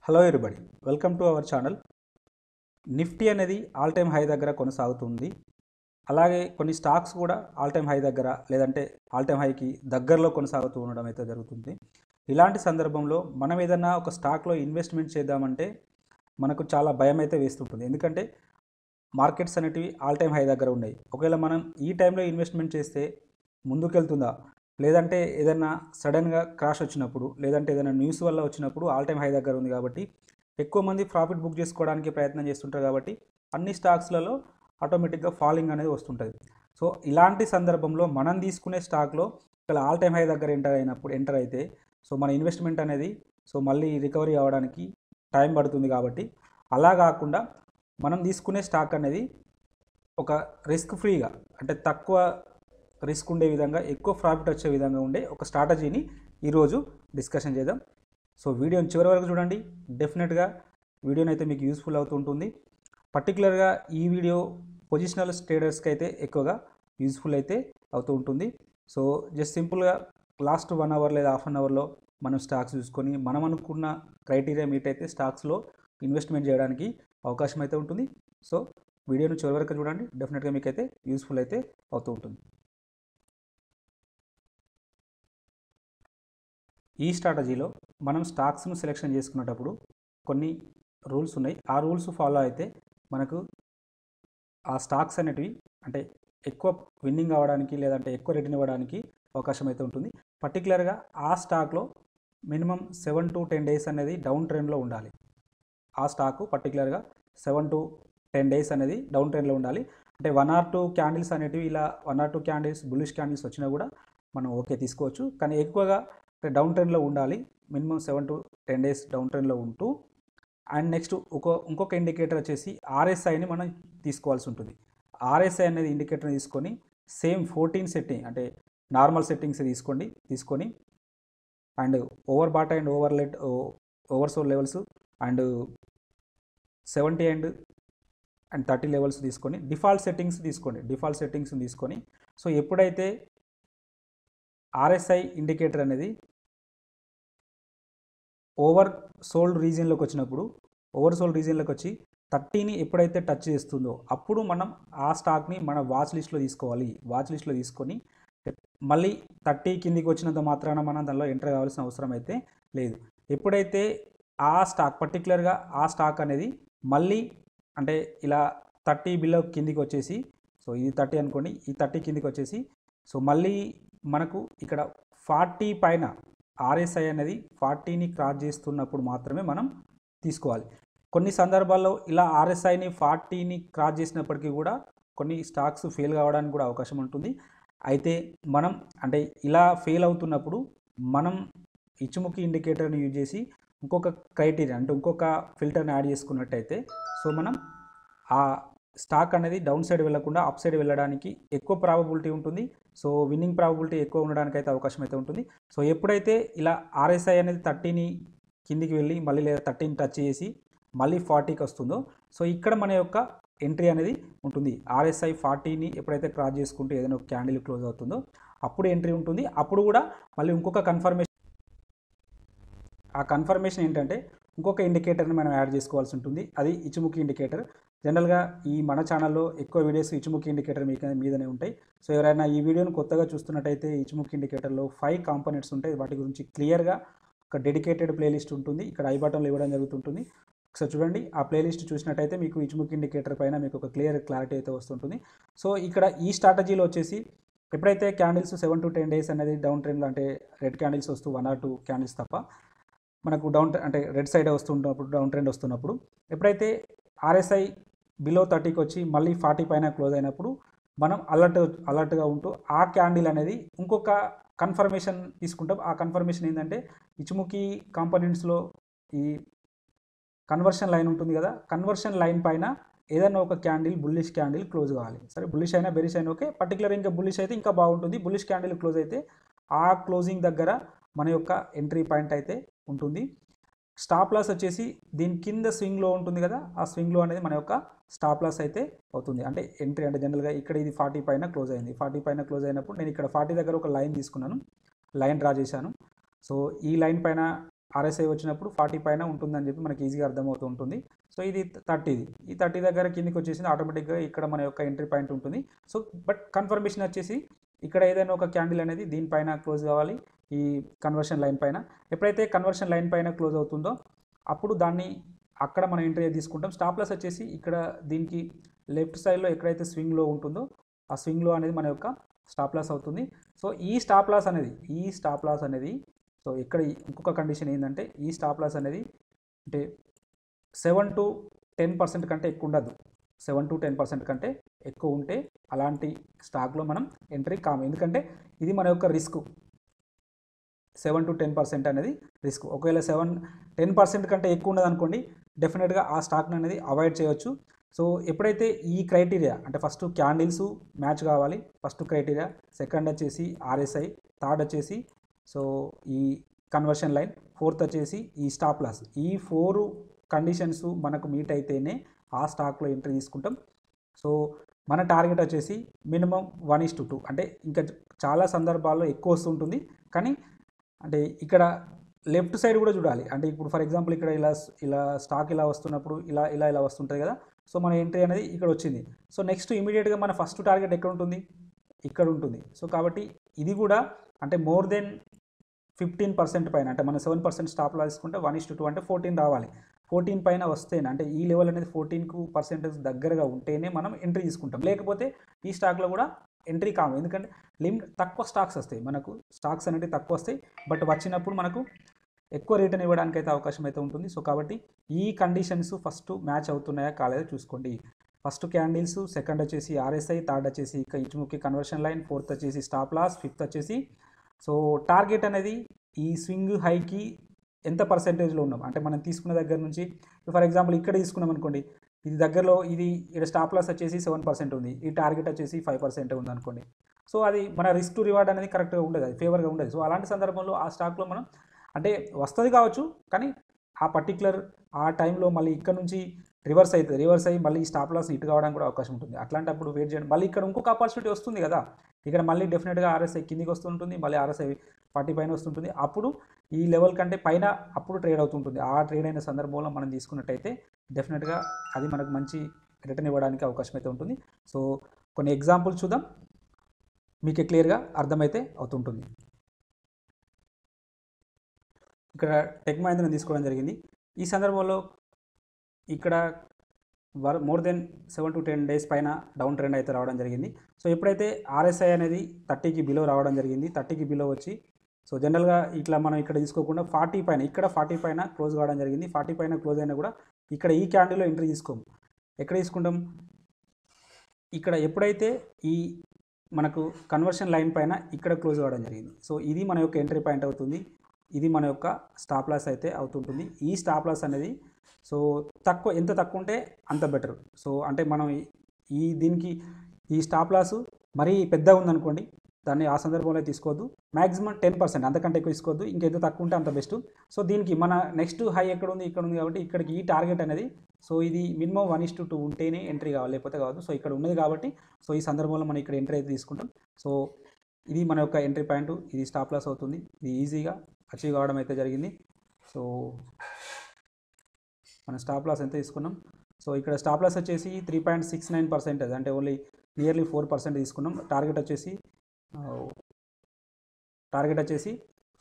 Hello everybody, welcome to our channel. Nifty అనేది all time high దగ్గర కొనసాగుతుంది. అలాగే కొన్ని స్టాక్స్ కూడా ఆల్ టైమ్ హై దగ్గర లేదంటే ఆల్ టైమ్ హైకి దగ్గరలో కొనసాగుతూ ఉండడం అయితే జరుగుతుంది. ఇలాంటి సందర్భంలో మనం ఏదైనా ఒక స్టాక్లో ఇన్వెస్ట్మెంట్ చేద్దామంటే మనకు చాలా భయం అయితే వేస్తుంటుంది. ఎందుకంటే మార్కెట్స్ అనేటివి ఆల్ టైమ్ హై దగ్గర ఉన్నాయి. ఒకవేళ మనం ఈ టైంలో ఇన్వెస్ట్మెంట్ చేస్తే ముందుకెళ్తుందా, లేదంటే ఏదైనా సడన్గా క్రాష్ వచ్చినప్పుడు, లేదంటే ఏదైనా న్యూస్ వల్ల వచ్చినప్పుడు ఆల్ టైమ్ హై దగ్గర ఉంది కాబట్టి ఎక్కువ మంది ప్రాఫిట్ బుక్ చేసుకోవడానికి ప్రయత్నం చేస్తుంటారు. కాబట్టి అన్ని స్టాక్స్లలో ఆటోమేటిక్గా ఫాలింగ్ అనేది వస్తుంటుంది. సో ఇలాంటి సందర్భంలో మనం తీసుకునే స్టాక్లో ఇక్కడ ఆల్ టైమ్ హై దగ్గర ఎంటర్ అయితే సో మన ఇన్వెస్ట్మెంట్ అనేది సో మళ్ళీ రికవరీ అవ్వడానికి టైం పడుతుంది. కాబట్టి అలా కాకుండా మనం తీసుకునే స్టాక్ అనేది ఒక రిస్క్ ఫ్రీగా, అంటే తక్కువ రిస్క్ ఉండే విధంగా, ఎక్కువ ప్రాఫిట్ వచ్చే విధంగా ఉండే ఒక స్ట్రాటజీని ఈరోజు డిస్కషన్ చేద్దాం. సో వీడియోని చివరి వరకు చూడండి. డెఫినెట్గా వీడియోని అయితే మీకు యూస్ఫుల్ అవుతుంటుంది. పర్టికులర్గా ఈ వీడియో పొజిషనల్ ట్రేడర్స్కి అయితే ఎక్కువగా యూస్ఫుల్ అయితే అవుతూ ఉంటుంది. సో జస్ట్ సింపుల్గా లాస్ట్ 1 అవర్ లేదా హాఫ్ అన్ అవర్లో మనం స్టాక్స్ చూసుకొని మనం అనుకున్న క్రైటీరియా మీట్ అయితే స్టాక్స్లో ఇన్వెస్ట్మెంట్ చేయడానికి అవకాశం అయితే ఉంటుంది. సో వీడియోను చివరి వరకు చూడండి. డెఫినెట్గా మీకు అయితే యూస్ఫుల్ అయితే అవుతూ ఉంటుంది. ఈ స్ట్రాటజీలో మనం స్టాక్స్ను సెలెక్షన్ చేసుకునేటప్పుడు కొన్ని రూల్స్ ఉన్నాయి. ఆ రూల్స్ ఫాలో అయితే మనకు ఆ స్టాక్స్ అనేటివి అంటే ఎక్కువ విన్నింగ్ అవ్వడానికి లేదంటే ఎక్కువ రిటర్న్ ఇవ్వడానికి అవకాశం అయితే ఉంటుంది. పర్టికులర్గా ఆ స్టాక్లో మినిమం 7 to 10 డేస్ అనేది డౌన్ ట్రెండ్లో ఉండాలి. ఆ స్టాకు పర్టికులర్గా 7 to 10 డేస్ అనేది డౌన్ ట్రెండ్లో ఉండాలి. అంటే 1 or 2 క్యాండిల్స్ అనేటివి ఇలా 1 or 2 క్యాండిల్స్ బుల్లిష్ క్యాండిల్స్ వచ్చినా కూడా మనం ఓకే తీసుకోవచ్చు. కానీ ఎక్కువగా డౌన్ ట్రెండ్లో ఉండాలి. మినిమం 7 to 10 డేస్ డౌన్ ట్రెండ్లో ఉంటూ, అండ్ నెక్స్ట్ ఇంకొక ఇండికేటర్ వచ్చేసి ఆర్ఎస్ఐని మనం తీసుకోవాల్సి ఉంటుంది. ఆర్ఎస్ఐ అనేది ఇండికేటర్ని తీసుకొని సేమ్ 14 సెట్టింగ్ అంటే నార్మల్ సెట్టింగ్స్ తీసుకొని and over Bata and oversold levels and 70 and 30 levels తీసుకొని డిఫాల్ట్ సెట్టింగ్స్ తీసుకొని సో ఎప్పుడైతే ఆర్ఎస్ఐ ఇండికేటర్ అనేది ఓవర్ సోల్డ్ రీజియన్లోకి వచ్చి 30ని ఎప్పుడైతే టచ్ చేస్తుందో అప్పుడు మనం ఆ స్టాక్ని మన వాచ్ లిస్ట్లో తీసుకోవాలి. వాచ్ లిస్ట్లో తీసుకొని మళ్ళీ 30 కిందికి వచ్చినంత మాత్రాన మనం దానిలో ఎంటర్ కావాల్సిన అవసరం అయితే లేదు. ఎప్పుడైతే ఆ స్టాక్ పర్టికులర్గా ఆ స్టాక్ అనేది మళ్ళీ అంటే ఇలా 30 బిలో కిందికి వచ్చేసి, సో ఇది 30 అనుకోండి, ఈ 30 కిందికి వచ్చేసి సో మళ్ళీ మనకు ఇక్కడ 40 పైన ఆర్ఎస్ఐ అనేది 40ని క్రాస్ చేస్తున్నప్పుడు మాత్రమే మనం తీసుకోవాలి. కొన్ని సందర్భాల్లో ఇలా ఆర్ఎస్ఐని 40ని క్రాస్ చేసినప్పటికీ కూడా కొన్ని స్టాక్స్ ఫెయిల్ కావడానికి కూడా అవకాశం ఉంటుంది. అయితే మనం అంటే ఇలా ఫెయిల్ అవుతున్నప్పుడు మనం ఇచ్చుముఖి ఇండికేటర్ని యూజ్ చేసి ఇంకొక క్రైటీరియా అంటే ఇంకొక ఫిల్టర్ని యాడ్ చేసుకున్నట్టయితే సో మనం ఆ స్టాక్ అనేది డౌన్ సైడ్ వెళ్లకుండా అప్ సైడ్ వెళ్ళడానికి ఎక్కువ ప్రాబబిలిటీ ఉంటుంది. సో విన్నింగ్ ప్రాబబిలిటీ ఎక్కువ ఉండడానికి అయితే అవకాశం అయితే ఉంటుంది. సో ఎప్పుడైతే ఇలా ఆర్ఎస్ఐ అనేది 30ని కిందికి వెళ్ళి మళ్ళీ లేదా 30ని టచ్ చేసి మళ్ళీ 40కి వస్తుందో సో ఇక్కడ మన యొక్క ఎంట్రీ అనేది ఉంటుంది. ఆర్ఎస్ఐ 40ని ఎప్పుడైతే క్రాస్ చేసుకుంటూ ఏదైనా ఒక క్యాండిల్ క్లోజ్ అవుతుందో అప్పుడు ఎంట్రీ ఉంటుంది. అప్పుడు కూడా మళ్ళీ ఇంకొక కన్ఫర్మేషన్, ఆ కన్ఫర్మేషన్ ఏంటంటే ఇంకొక ఇండికేటర్ని మనం యాడ్ చేసుకోవాల్సి ఉంటుంది. అది ఇచ్చుముఖి ఇండికేటర్. జనరల్గా ఈ మన ఛానల్లో ఎక్కువ వీడియోస్ ఇచ్చుముఖి ఇండికేటర్ మీదనే ఉంటాయి. సో ఎవరైనా ఈ వీడియోని కొత్తగా చూస్తున్నట్టయితే ఇచ్చుముఖి ఇండికేటర్లో 5 కాంపోనెంట్స్ ఉంటాయి. వాటి గురించి క్లియర్గా ఒక డెడికేటెడ్ ప్లేలిస్ట్ ఉంటుంది. ఇక్కడ ఐ బటన్లో ఇవ్వడం జరుగుతుంటుంది. ఒకసారి చూడండి. ఆ ప్లేలిస్ట్ చూసినట్టయితే మీకు ఇచ్చుముఖి ఇండికేటర్ పైన మీకు ఒక క్లారిటీ అయితే వస్తుంటుంది. సో ఇక్కడ ఈ స్ట్రాటజీలో వచ్చేసి ఎప్పుడైతే క్యాండిల్స్ 7 to 10 డేస్ అనేది డౌన్ ట్రెండ్లో అంటే రెడ్ క్యాండిల్స్ వస్తూ 1 or 2 క్యాండిల్స్ తప్ప మనకు అంటే రెడ్ సైడ్ వస్తున్నప్పుడు డౌన్ ట్రెండ్ వస్తున్నప్పుడు ఎప్పుడైతే ఆర్ఎస్ఐ బిలో 30కి వచ్చి మళ్ళీ 40 పైన క్లోజ్ అయినప్పుడు మనం అలర్ట్గా ఉంటూ ఆ క్యాండిల్ అనేది ఇంకొక కన్ఫర్మేషన్ తీసుకుంటాం. ఆ కన్ఫర్మేషన్ ఏంటంటే ఇచ్చుముఖి కాంపోనెంట్స్లో ఈ కన్వర్షన్ లైన్ ఉంటుంది కదా, కన్వర్షన్ లైన్ పైన ఏదైనా ఒక క్యాండిల్ బుల్లిష్ క్యాండిల్ క్లోజ్ కావాలి. సరే బుల్లిష్ అయినా బెరిష్ అయినా ఓకే, పర్టికులర్ ఇంకా బుల్లిష్ అయితే ఇంకా బాగుంటుంది. బుల్లిష్ క్యాండిల్ క్లోజ్ అయితే ఆ క్లోజింగ్ దగ్గర మన యొక్క ఎంట్రీ పాయింట్ అయితే ఉంటుంది. స్టాప్ లాస్ వచ్చేసి దీని కింద స్వింగ్లో ఉంటుంది కదా, ఆ స్వింగ్లో అనేది మన యొక్క స్టాప్ లాస్ అయితే అవుతుంది. అంటే ఎంట్రీ అంటే జనరల్గా ఇక్కడ ఇది 40 పైన క్లోజ్ అయింది. 40 పైన క్లోజ్ అయినప్పుడు నేను ఇక్కడ 40 దగ్గర ఒక లైన్ తీసుకున్నాను, లైన్ డ్రా చేశాను. సో ఈ లైన్ పైన ఆర్ఎస్ఐ వచ్చినప్పుడు 40 పైన ఉంటుందని చెప్పి మనకి ఈజీగా అర్థమవుతూ ఉంటుంది. సో ఇది 30, ఈ 30 దగ్గర కిందికి వచ్చేసింది ఆటోమేటిక్గా ఇక్కడ మన యొక్క ఎంట్రీ పాయింట్ ఉంటుంది. సో బట్ కన్ఫర్మేషన్ వచ్చేసి ఇక్కడ ఏదైనా ఒక క్యాండిల్ అనేది దీనిపైన క్లోజ్ కావాలి, ఈ కన్వర్షన్ లైన్ పైన. ఎప్పుడైతే కన్వర్షన్ లైన్ పైన క్లోజ్ అవుతుందో అప్పుడు దాన్ని అక్కడ మనం ఎంట్రీ తీసుకుంటాం. స్టాప్ లాస్ వచ్చేసి ఇక్కడ దీనికి లెఫ్ట్ సైడ్లో ఎక్కడైతే స్వింగ్లో ఉంటుందో ఆ స్వింగ్లో అనేది మన యొక్క స్టాప్ లాస్ అవుతుంది. సో ఈ స్టాప్ లాస్ అనేది సో ఇక్కడ ఇంకొక కండిషన్ ఏంటంటే ఈ స్టాప్ లాస్ అనేది అంటే 7 to 10% కంటే ఎక్కువ ఉండదు. 7 to 10% కంటే ఎక్కువ ఉంటే అలాంటి స్టాక్లో మనం ఎంట్రీ కాము. ఎందుకంటే ఇది మన యొక్క రిస్క్. 7 to 10% అనేది రిస్క్. ఒకవేళ 10% కంటే ఎక్కువ ఉన్నది అనుకోండి, డెఫినెట్గా ఆ స్టాక్ని అనేది అవాయిడ్ చేయవచ్చు. సో ఎప్పుడైతే ఈ క్రైటీరియా అంటే ఫస్ట్ క్యాండిల్స్ మ్యాచ్ కావాలి, ఫస్ట్ క్రైటీరియా, సెకండ్ వచ్చేసి ఆర్ఎస్ఐ, థర్డ్ వచ్చేసి సో ఈ కన్వర్షన్ లైన్, ఫోర్త్ వచ్చేసి ఈ స్టాప్ లాస్, ఈ 4 కండిషన్స్ మనకు మీట్ అయితేనే ఆ స్టాక్లో ఎంట్రీ తీసుకుంటాం. సో మన టార్గెట్ వచ్చేసి మినిమం 1:2, అంటే ఇంకా చాలా సందర్భాల్లో ఎక్కువ వస్తుంటుంది. కానీ అంటే ఇక్కడ లెఫ్ట్ సైడ్ కూడా చూడాలి. అంటే ఇప్పుడు ఫర్ ఎగ్జాంపుల్ ఇక్కడ ఇలా స్టాక్ ఇలా వస్తున్నప్పుడు ఇలా వస్తుంటుంది కదా. సో మన ఎంట్రీ అనేది ఇక్కడ వచ్చింది. సో నెక్స్ట్ ఇమీడియట్గా మన ఫస్ట్ టార్గెట్ ఎక్కడ ఉంటుంది, ఇక్కడ ఉంటుంది. సో కాబట్టి ఇది కూడా అంటే మోర్ దెన్ 15% పైన, అంటే మనం 7% స్టాప్ లాస్ తీసుకుంటే 1:2 అంటే 14 రావాలి. 14 పైన వస్తేనే, అంటే ఈ లెవెల్ అనేది 14% దగ్గరగా ఉంటేనే మనం ఎంట్రీ తీసుకుంటాం. లేకపోతే ఈ స్టాక్లో కూడా ఎంట్రీ కాము. ఎందుకంటే తక్కువ స్టాక్స్ వస్తాయి, మనకు స్టాక్స్ అనేవి తక్కువ వస్తాయి. బట్ వచ్చినప్పుడు మనకు ఎక్కువ రిటర్న్ ఇవ్వడానికి అయితే అవకాశం అయితే ఉంటుంది. సో కాబట్టి ఈ కండిషన్స్ ఫస్ట్ మ్యాచ్ అవుతున్నాయా కాలేదో చూసుకోండి. ఫస్ట్ క్యాండిల్స్, సెకండ్ వచ్చేసి ఆర్ఎస్ఐ, థర్డ్ వచ్చేసి ఇచ్చుముఖి కన్వర్షన్ లైన్, ఫోర్త్ వచ్చేసి స్టాప్ లాస్, ఫిఫ్త్ వచ్చేసి సో టార్గెట్ అనేది ఈ స్వింగ్ హైకి ఎంత పర్సెంటేజ్లో ఉన్నాం, అంటే మనం తీసుకున్న దగ్గర నుంచి ఫర్ ఎగ్జాంపుల్ ఇక్కడ తీసుకున్నాం అనుకోండి, ఇది దగ్గరలో ఇక్కడ స్టాప్ లాస్ వచ్చేసి 7% ఉంది, ఈ టార్గెట్ వచ్చేసి 5% ఉంది అనుకోండి. సో అది మన రిస్క్ టు రివార్డ్ అనేది కరెక్ట్గా ఉండదు, అది ఫేవర్గా ఉండదు. సో అలాంటి సందర్భంలో ఆ స్టాక్లో మనం అంటే వస్తుంది కావచ్చు, కానీ ఆ పర్టికులర్ ఆ టైంలో మళ్ళీ ఇక్కడ నుంచి రివర్స్ అయ్యి మళ్ళీ స్టాప్ లాస్ హిట్ కావడానికి కూడా అవకాశం ఉంటుంది. అట్లాంటప్పుడు వెయిట్ చేయండి. మళ్ళీ ఇక్కడ ఇంకొక ఆపర్చునిటీ వస్తుంది కదా, ఇక్కడ మళ్ళీ డెఫినెట్గా ఆర్ఎస్ఐ కిందికి వస్తుంటుంది, మళ్ళీ ఆర్ఎస్ఐ 40 పైన వస్తుంటుంది. అప్పుడు ఈ లెవెల్ కంటే పైన అప్పుడు ట్రేడ్ అవుతుంటుంది. ఆ ట్రేడ్ అయిన సందర్భంలో మనం తీసుకున్నట్టయితే డెఫినెట్గా అది మనకు మంచి రిటర్న్ ఇవ్వడానికి అవకాశం అయితే ఉంటుంది. సో కొన్ని ఎగ్జాంపుల్స్ చూద్దాం, మీకు క్లియర్గా అర్థమైతే అవుతుంటుంది. ఇక్కడ టెక్ మహీంద్రాని తీసుకోవడం జరిగింది. ఈ సందర్భంలో ఇక్కడ మోర్ దెన్ 7 to 10 days పైన డౌన్ ట్రెండ్ అయితే రావడం జరిగింది. సో ఎప్పుడైతే ఆర్ఎస్ఐ అనేది 30కి బిలో రావడం జరిగింది, 30కి బిలో వచ్చి సో జనరల్గా ఇట్లా మనం ఇక్కడ తీసుకోకుండా 40 పైన, ఇక్కడ 40 పైన క్లోజ్ కావడం జరిగింది. 40 పైన క్లోజ్ అయినా కూడా ఇక్కడ ఈ క్యాండిల్లో ఎంట్రీ తీసుకోము. ఎక్కడ తీసుకుంటాం, ఇక్కడ ఎప్పుడైతే ఈ మనకు కన్వర్షన్ లైన్ పైన ఇక్కడ క్లోజ్ కావడం జరిగింది. సో ఇది మన యొక్క ఎంట్రీ పాయింట్ అవుతుంది, ఇది మన యొక్క స్టాప్ లాస్ అయితే అవుతుంటుంది. ఈ స్టాప్ లాస్ అనేది సో ఎంత తక్కువ ఉంటే అంత బెటర్. సో అంటే మనం దీనికి ఈ స్టాప్ లాస్ మరీ పెద్దగా ఉందనుకోండి, దాన్ని ఆ సందర్భంలో తీసుకోవద్దు. మ్యాక్సిమం 10%, అంతకంటే ఎక్కువ తీసుకోవద్దు. ఇంకెంత తక్కువ ఉంటే అంత బెస్ట్. సో దీనికి మన నెక్స్ట్ హై ఎక్కడ ఉంది, ఇక్కడ ఉంది కాబట్టి ఇక్కడికి ఈ టార్గెట్ అనేది సో ఇది మినిమం 1:2 ఉంటేనే ఎంట్రీ కావాలి, లేకపోతే కావద్దు. సో ఇక్కడ ఉన్నది కాబట్టి సో ఈ సందర్భంలో మనం ఇక్కడ ఎంట్రీ అయితే తీసుకుంటాం. సో ఇది మన యొక్క ఎంట్రీ పాయింట్, ఇది స్టాప్ లాస్ అవుతుంది. ఇది ఈజీగా అచీవ్ కావడం అయితే జరిగింది. సో మన స్టాప్ లాస్ ఎంత తీసుకున్నాం, సో ఇక్కడ స్టాప్ లాస్ వచ్చేసి 3.69%, అంటే ఓన్లీ నియర్లీ 4% తీసుకున్నాం. టార్గెట్ వచ్చేసి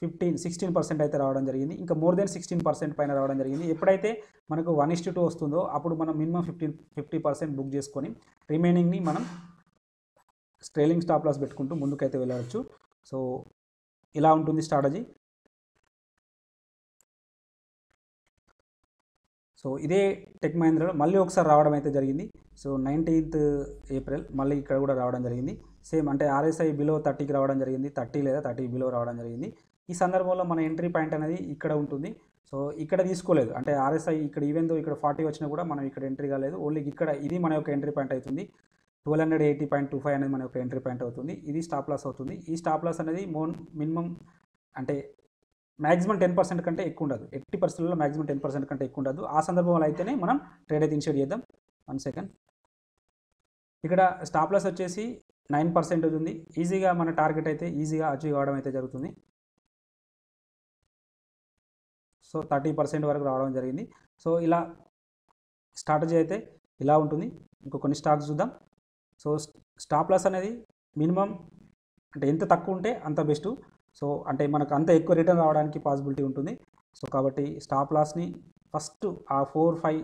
16% అయితే రావడం జరిగింది. ఇంకా మోర్ దెన్ 16% పైన రావడం జరిగింది. ఎప్పుడైతే మనకు 1:2 వస్తుందో అప్పుడు మనం మినిమం 50% బుక్ చేసుకొని రిమైనింగ్ని మనం ట్రైలింగ్ స్టాప్ లాస్ పెట్టుకుంటూ ముందుకైతే వెళ్ళవచ్చు. సో ఇలా ఉంటుంది స్ట్రాటజీ. సో ఇదే టెక్ మహీంద్రాలో మళ్ళీ ఒకసారి రావడం అయితే జరిగింది. సో 19th April మళ్ళీ ఇక్కడ కూడా రావడం జరిగింది. సేమ్ అంటే ఆర్ఎస్ఐ బిలో 30కి రావడం జరిగింది, 30 లేదా 30 బిలో రావడం జరిగింది. ఈ సందర్భంలో మన ఎంట్రీ పాయింట్ అనేది ఇక్కడ ఉంటుంది. సో ఇక్కడ తీసుకోలేదు, అంటే ఆర్ఎస్ఐ ఇక్కడ ఈవెన్ దో ఇక్కడ 40 వచ్చినా కూడా మనం ఇక్కడ ఎంట్రీ కాలేదు. ఓన్లీ ఇక్కడ ఇది మన యొక్క ఎంట్రీ పాయింట్ అవుతుంది. 1280.25 అనేది మన యొక్క ఎంట్రీ పాయింట్ అవుతుంది. ఇది స్టాప్ లాస్ అవుతుంది. ఈ స్టాప్ లాస్ అనేది మినిమం అంటే మ్యాక్సిమం 10% కంటే ఎక్కువ ఉండదు. 80%లో మ్యాక్సిమం 10% కంటే ఎక్కువ ఉండదు. ఆ సందర్భంలో అయితేనే మనం ట్రేడ్ అయితే ఇనిషియేట్ చేద్దాం. 1 సెకండ్. ఇక్కడ స్టాప్ లాస్ వచ్చేసి 9% ఉంది. ఈజీగా మన టార్గెట్ అయితే ఈజీగా అచీవ్ అవ్వడం అయితే జరుగుతుంది. సో 30% వరకు రావడం జరిగింది. సో ఇలా స్ట్రాటజీ అయితే ఇలా ఉంటుంది. ఇంకో కొన్ని స్టాక్స్ చూద్దాం. సో స్టాప్ లాస్ అనేది మినిమం అంటే ఎంత తక్కువ ఉంటే అంత బెస్ట్. సో అంటే మనకు అంత ఎక్కువ రిటర్న్ రావడానికి పాసిబిలిటీ ఉంటుంది. సో కాబట్టి స్టాప్ లాస్ని ఫస్ట్ ఆ 4-5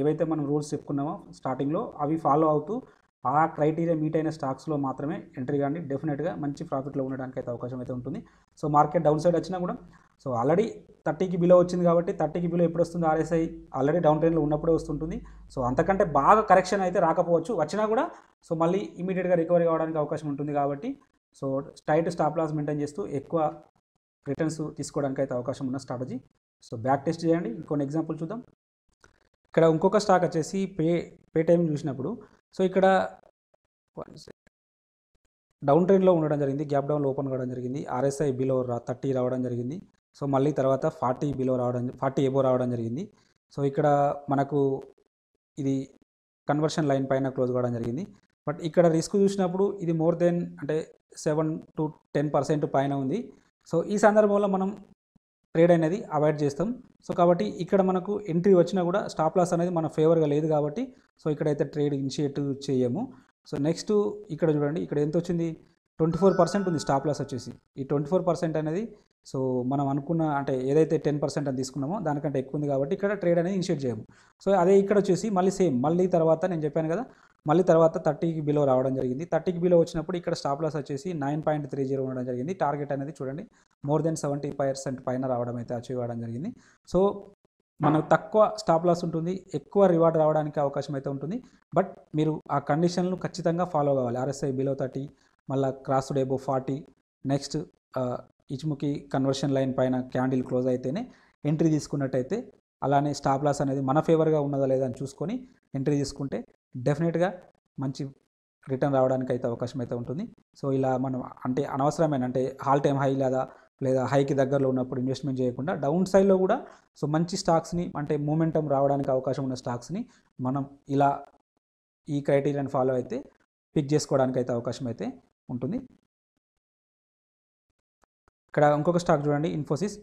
ఏవైతే మనం రూల్స్ చెప్పుకున్నామో స్టార్టింగ్లో అవి ఫాలో అవుతూ ఆ క్రైటీరియా మీట్ అయిన స్టాక్స్లో మాత్రమే ఎంట్రీ కానీ డెఫినెట్గా మంచి ప్రాఫిట్లో ఉండడానికి అయితే అవకాశం అయితే ఉంటుంది. సో మార్కెట్ డౌన్ సైడ్ వచ్చినా కూడా సో ఆల్రెడీ 30కి బిలో వచ్చింది కాబట్టి 30కి బిలో ఎప్పుడు వస్తుంది ఆర్ఎస్ఐ ఆల్రెడీ డౌన్ ట్రెండ్లో ఉన్నప్పుడే వస్తుంటుంది. సో అంతకంటే బాగా కరెక్షన్ అయితే రాకపోవచ్చు, వచ్చినా కూడా సో మళ్ళీ ఇమీడియట్గా రికవరీ కావడానికి అవకాశం ఉంటుంది. కాబట్టి so tight stop loss maintain చేస్తూ ఎక్కువ రిటర్న్స్ తీసుకోవడానికి అయితే అవకాశం ఉన్న స్ట్రాటజీ. సో బ్యాక్ టెస్ట్ చేయండి. ఇంకొన్ని ఎగ్జాంపుల్ చూద్దాం. ఇక్కడ ఇంకొక స్టాక్ వచ్చేసి పే టైం చూసినప్పుడు సో ఇక్కడ డౌన్ ట్రెండ్లో ఉండడం జరిగింది, గ్యాప్ డౌన్లో ఓపెన్ కావడం జరిగింది, ఆర్ఎస్ఐ బిలో 30 రావడం జరిగింది. సో మళ్ళీ తర్వాత 40 బిలో రావడం 40 ఎబో రావడం జరిగింది. సో ఇక్కడ మనకు ఇది కన్వర్షన్ లైన్ పైన క్లోజ్ కావడం జరిగింది. బట్ ఇక్కడ రిస్క్ చూసినప్పుడు ఇది మోర్ దెన్ అంటే 7-10% పైన ఉంది. సో ఈ సందర్భంలో మనం ట్రేడ్ అనేది అవాయిడ్ చేస్తాం. సో కాబట్టి ఇక్కడ మనకు ఎంట్రీ వచ్చినా కూడా స్టాప్ లాస్ అనేది మన ఫేవర్గా లేదు కాబట్టి సో ఇక్కడైతే ట్రేడ్ ఇనిషియేట్ చేయము. సో నెక్స్ట్ ఇక్కడ చూడండి, ఇక్కడ ఎంత వచ్చింది 24% ఉంది స్టాప్ లాస్ వచ్చేసి. ఈ 24% అనేది సో మనం అనుకున్న అంటే ఏదైతే 10% అని తీసుకున్నామో దానికంటే ఎక్కువ ఉంది కాబట్టి ఇక్కడ ట్రేడ్ అనేది ఇనిషియేట్ చేయము. సో అదే ఇక్కడ వచ్చేసి మళ్ళీ సేమ్ మళ్ళీ తర్వాత నేను చెప్పాను కదా, మళ్ళీ తర్వాత 30కి బిలో రావడం జరిగింది. 30కి బిలో వచ్చినప్పుడు ఇక్కడ స్టాప్ లాస్ వచ్చేసి 9.30 ఉండడం జరిగింది. టార్గెట్ అనేది చూడండి మోర్ దెన్ 70% పైన రావడం అయితే అచీవ్ అవ్వడం జరిగింది. సో మనకు తక్కువ స్టాప్ లాస్ ఉంటుంది, ఎక్కువ రివార్డ్ రావడానికి అవకాశం అయితే ఉంటుంది. బట్ మీరు ఆ కండిషన్లు ఖచ్చితంగా ఫాలో కావాలి. ఆర్ఎస్ఐ బిలో 30, మళ్ళీ crossed above 40, next Ichimoku conversion line పైన క్యాండిల్ క్లోజ్ అయితేనే ఎంట్రీ తీసుకున్నట్టయితే, అలానే స్టాప్ లాస్ అనేది మన ఫేవర్గా ఉన్నదా లేదా అని చూసుకొని ఎంట్రీ తీసుకుంటే డెఫినెట్గా మంచి రిటర్న్ రావడానికి అయితే అవకాశం అయితే ఉంటుంది. సో ఇలా మనం అంటే అనవసరమైన అంటే హాల్ టైమ్ హై లేదా హైకి దగ్గరలో ఉన్నప్పుడు ఇన్వెస్ట్మెంట్ చేయకుండా డౌన్ సైడ్లో కూడా సో మంచి స్టాక్స్ని అంటే మూమెంటం రావడానికి అవకాశం ఉన్న స్టాక్స్ని మనం ఇలా ఈ క్రైటీరియాని ఫాలో అయితే పిక్ చేసుకోవడానికి అయితే అవకాశం అయితే ఉంటుంది. ఇక్కడ ఇంకొక స్టాక్ చూడండి, ఇన్ఫోసిస్.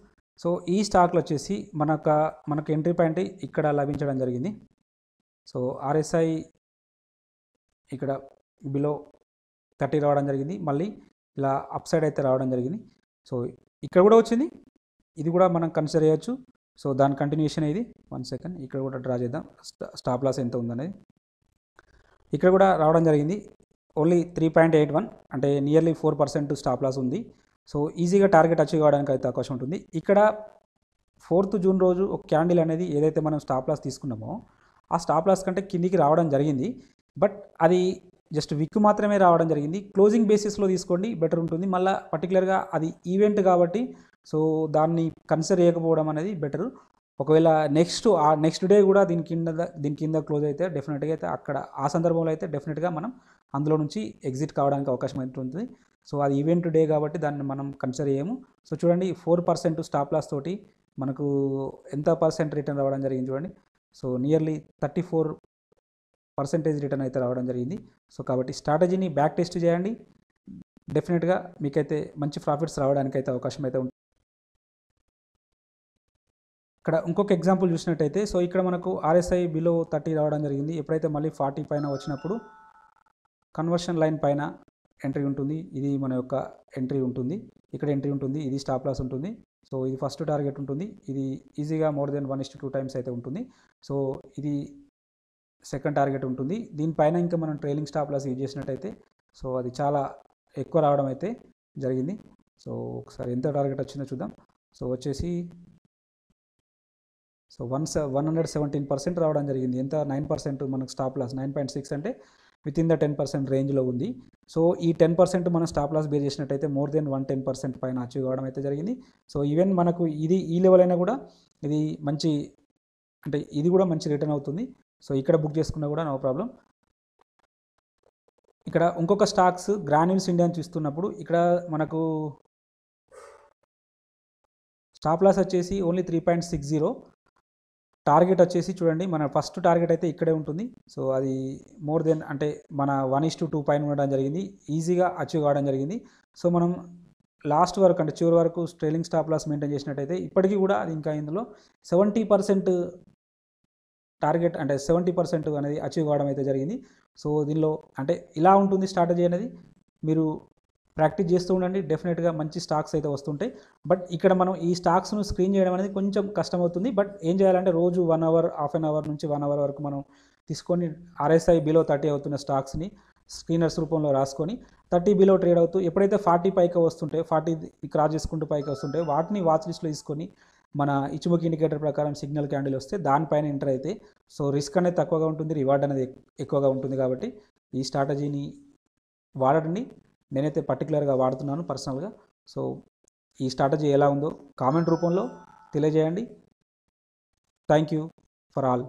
సో ఈ స్టాక్లో వచ్చేసి మనకు ఎంట్రీ పాయింట్ ఇక్కడ లభించడం జరిగింది. సో ఆర్ఎస్ఐ ఇక్కడ బిలో 30 రావడం జరిగింది, మళ్ళీ ఇలా అప్ సైడ్ అయితే రావడం జరిగింది. సో ఇక్కడ కూడా వచ్చింది, ఇది కూడా మనం కన్సిడర్ చేయొచ్చు. సో దాని కంటిన్యూషన్ ఇది 1 సెకండ్ ఇక్కడ కూడా డ్రా చేద్దాం, స్టాప్ లాస్ ఎంత ఉందనేది. ఇక్కడ కూడా రావడం జరిగింది, ఓన్లీ 3.81 అంటే నియర్లీ 4% స్టాప్ లాస్ ఉంది. సో ఈజీగా టార్గెట్ అచీవ్ కావడానికి అయితే అవకాశం ఉంటుంది. ఇక్కడ 4th జూన్ రోజు ఒక క్యాండిల్ అనేది ఏదైతే మనం స్టాప్ లాస్ తీసుకున్నామో ఆ స్టాప్ లాస్ కంటే కిందికి రావడం జరిగింది. బట్ అది జస్ట్ విక్ మాత్రమే రావడం జరిగింది. క్లోజింగ్ బేసిస్లో తీసుకోండి బెటర్ ఉంటుంది. మళ్ళీ పర్టికులర్గా అది ఈవెంట్ కాబట్టి సో దాన్ని కన్సిడర్ చేయకపోవడం అనేది బెటర్. ఒకవేళ నెక్స్ట్ డే కూడా దీని కింద క్లోజ్ అయితే డెఫినెట్గా అయితే అక్కడ ఆ సందర్భంలో అయితే డెఫినెట్గా మనం అందులో నుంచి ఎగ్జిట్ కావడానికి అవకాశం అయితే ఉంటుంది. సో అది ఈవెంట్ డే కాబట్టి దాన్ని మనం కన్సిడర్ చేయము. సో చూడండి 4% స్టాప్ లాస్ తోటి మనకు ఎంత పర్సెంట్ రిటర్న్ రావడం జరిగింది చూడండి. సో నియర్లీ 34% రిటర్న్ అయితే రావడం జరిగింది. సో కాబట్టి స్ట్రాటజీని బ్యాక్ టెస్ట్ చేయండి, డెఫినెట్గా మీకైతే మంచి ప్రాఫిట్స్ రావడానికి అయితే అవకాశం అయితే ఉంటుంది. ఇక్కడ ఇంకొక ఎగ్జాంపుల్ చూసినట్టయితే సో ఇక్కడ మనకు ఆర్ఎస్ఐ బిలో 30 రావడం జరిగింది. ఎప్పుడైతే మళ్ళీ 40 పైన వచ్చినప్పుడు కన్వర్షన్ లైన్ పైన ఎంట్రీ ఉంటుంది, ఇది మన యొక్క ఎంట్రీ ఉంటుంది, ఇక్కడ ఎంట్రీ ఉంటుంది, ఇది స్టాప్ లాస్ ఉంటుంది. సో ఇది ఫస్ట్ టార్గెట్ ఉంటుంది, ఇది ఈజీగా మోర్ దెన్ 1:2 టైమ్స్ అయితే ఉంటుంది. సో ఇది సెకండ్ టార్గెట్ ఉంటుంది. దీనిపైన ఇంకా మనం ట్రైలింగ్ స్టాప్ లాస్ యూజ్ చేసినట్టయితే సో అది చాలా ఎక్కువ రావడం అయితే జరిగింది. సో ఒకసారి ఎంత టార్గెట్ వచ్చిందో చూద్దాం. సో వచ్చేసి సో 117% రావడం జరిగింది. ఎంత 9% మనకు స్టాప్ లాస్ 9.6 అంటే విత్ ఇన్ ద 10% రేంజ్లో ఉంది. సో ఈ 10% మనం స్టాప్ లాస్ బేర్ చేసినట్టయితే మోర్ దెన్ 110% పైన అచీవ్ కావడం అయితే జరిగింది. సో ఈవెన్ మనకు ఇది ఈ లెవెల్ అయినా కూడా ఇది మంచి అంటే ఇది కూడా మంచి రిటర్న్ అవుతుంది. సో ఇక్కడ బుక్ చేసుకున్నా కూడా నో ప్రాబ్లం. ఇక్కడ ఇంకొక స్టాక్స్ గ్రాన్యూల్స్ ఇండియా చూస్తున్నప్పుడు ఇక్కడ మనకు స్టాప్ లాస్ వచ్చేసి ఓన్లీ 3.60, టార్గెట్ వచ్చేసి చూడండి మన ఫస్ట్ టార్గెట్ అయితే ఇక్కడే ఉంటుంది. సో అది మోర్ దెన్ అంటే మన 1:2 పైన ఉండడం జరిగింది, ఈజీగా అచీవ్ కావడం జరిగింది. సో మనం లాస్ట్ వరకు అంటే చివరి వరకు ట్రైలింగ్ స్టాప్ లాస్ మెయింటైన్ చేసినట్టయితే ఇప్పటికీ కూడా అది ఇంకా ఇందులో 70% టార్గెట్ అంటే 70% అనేది అచీవ్ కావడం అయితే జరిగింది. సో దీనిలో అంటే ఇలా ఉంటుంది స్ట్రాటజీ అనేది. మీరు ప్రాక్టీస్ చేస్తూ ఉండండి, డెఫినెట్గా మంచి స్టాక్స్ అయితే వస్తుంటాయి. బట్ ఇక్కడ మనం ఈ స్టాక్స్ను స్క్రీన్ చేయడం అనేది కొంచెం కష్టమవుతుంది. బట్ ఏం చేయాలంటే రోజు 1 అవర్, హాఫ్ అన్ అవర్ నుంచి 1 అవర్ వరకు మనం తీసుకొని RSI బిలో 30 అవుతున్న స్టాక్స్ని స్క్రీనర్స్ రూపంలో రాసుకొని 30 బిలో ట్రేడ్ అవుతూ ఎప్పుడైతే 40 పైకి వస్తుంటే 40 క్రాస్ చేసుకుంటూ పైకి వస్తుంటే వాటిని వాచ్ లిస్ట్లో తీసుకొని మన ఇచ్చుబుక్ ఇండికేటర్ ప్రకారం సిగ్నల్ క్యాండిల్ వస్తే దానిపైన ఎంటర్ అయితే సో రిస్క్ అనేది తక్కువగా ఉంటుంది, రివార్డ్ అనేది ఎక్కువగా ఉంటుంది. కాబట్టి ఈ స్ట్రాటజీని వాడండి. నేనైతే పర్టికులర్గా వాడుతున్నాను పర్సనల్గా. సో ఈ స్ట్రాటజీ ఎలా ఉందో కామెంట్ రూపంలో తెలియజేయండి. Thank you for all.